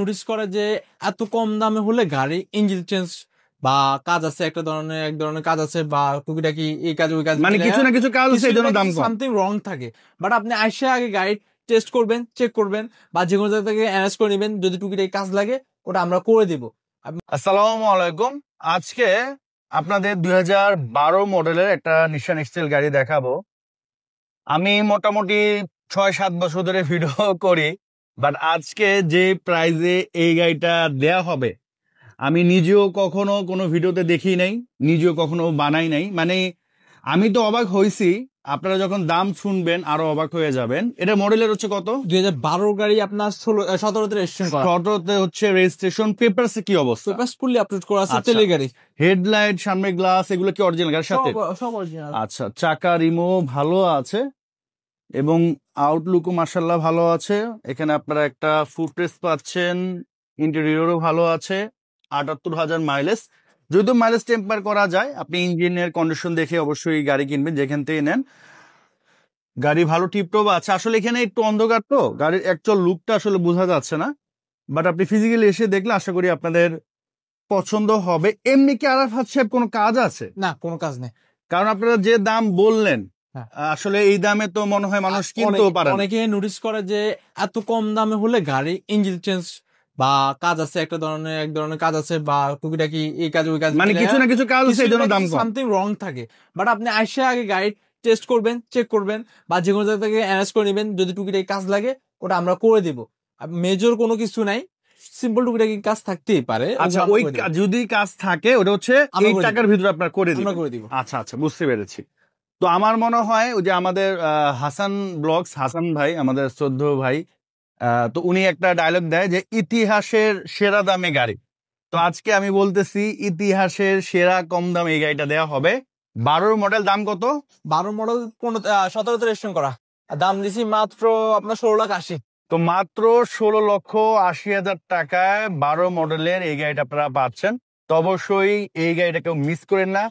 Notice করে যে এত কম দামে হলে গাড়ি ইঞ্জিন চেঞ্জ বা কাজ আছে, এক ধরনের কাজ আছে বা টুকিটাকি এই কাজ ওই কাজ, মানে কিছু না কিছু কাজ আছে এই জন্য দাম কম। সামথিং রং থাকে। বাট আপনি আইসা আগে গাড়ি টেস্ট করবেন, চেক করবেন বা যে কোনো জায়গা থেকে অ্যারেঞ্জ করে নেবেন, যদি টুকিটাকি কাজ লাগে ওটা আমরা করে দিব। আসসালামু আলাইকুম। আজকে আপনাদের 2012 মডেলের একটা নিশান এক্সেল গাড়ি দেখাবো। আমি মোটামুটি 6-7 বছর ধরে ভিডিও করি, বাট আজকে যে প্রাইজে এই গাড়িটা দেয়া হবে আমি নিজেও কখনো কোনো ভিডিওতে দেখি নাই, নিজেও কখনো বানাই নাই। মানে আমি তো অবাক হয়েছি, আপনারা যখন দাম শুনবেন আরো অবাক হয়ে যাবেন। এটা মডেলের হচ্ছে কত? 2012 গাড়ি আপনার 17তে রেজিস্ট্রেশন করা। 17তে হচ্ছে রেজিস্ট্রেশন। পেপারসে কি অবস্থা? পেপারস ফুললি আপলোড করা আছে। আচ্ছা। তেলের গাড়ি, হেডলাইট, সামনের গ্লাস এগুলো কি অরিজিনাল গাড়ির সাথে? সব অরিজিনাল। আচ্ছা, চাকা রিমো ভালো আছে এবং আউটলুকও মাশাআল্লাহ ভালো আছে। এখানে আপনারা একটা ফুটরেস্ট পাচ্ছেন, ইন্টেরিয়রও ভালো আছে। 78,000 মাইলেজ। যদিও মাইলেজ টেম্পার করা যায়, আপনি ইঞ্জিনের কন্ডিশন দেখে অবশ্যই গাড়ি কিনবেন যেখান থেকে নেন। গাড়ি ভালো টিপটপ আছে। আসলে এখানে একটু অন্ধকার তো গাড়ির অ্যাকচুয়াল লুকটা আসলে বোঝা যাচ্ছে না, বাট আপনি ফিজিক্যালি এসে দেখলে আশা করি আপনাদের পছন্দ হবে। এমনি কি আরাফাত সাহেব কোনো কাজ আছে? না, কোনো কাজ নেই। কারণ আপনারা যে দাম বললেন, হ্যাঁ। আসলে এই দামে তো মনে হয় মানুষ কিনতেও পারে না। অনেকে নোটিস করে যে এত কম দামে হলে গাড়ি ইঞ্জিন চেঞ্জ বা কাজ আছে, এক ধরনের কাজ আছে বা টুকিটাকি এই কাজ ওই কাজ, মানে কিছু না কিছু কাজ আছে এই জন্য দাম কম। সামথিং রং থাকে। বাট আপনি আইসা আগে গাড়ি টেস্ট করবেন, চেক করবেন বা যে কোনো জায়গা থেকে অ্যারেঞ্জ করে নেবেন, যদি টুকিটাকি কাজ লাগে ওটা আমরা করে দিব। মেজর কোনো কিছু নাই, সিম্পল টুকিটাকি কাজ থাকতেই পারে। আচ্ছা, ওই যদি কাজ থাকে ওটা হচ্ছে এই টাকার ভিতরে আপনার করে দিব। আচ্ছা আচ্ছা, বুঝতে পেরেছি। তো আমার মনে হয় ওই যে আমাদের হাসান ব্লগস, হাসান ভাই আমাদের শ্রদ্ধেয় ভাই, তো উনি একটা ডায়লগ দেয় যে ইতিহাসের সেরা দামে গাড়ি। তো আজকে আমি বলতেছি ইতিহাসের সেরা কম দামে এই গাড়িটা দেওয়া হবে। 12 মডেল। দাম কত? 12 মডেল 17তে রেজিস্ট্রেশন করা। দাম দিছি মাত্র আপনার 16,80,000। তো মাত্র 16,80,000 টাকায় 12 মডেলের এই গাড়িটা আপনারা পাচ্ছেন। তো অবশ্যই এই গাড়িটা কেউ মিস করেন না।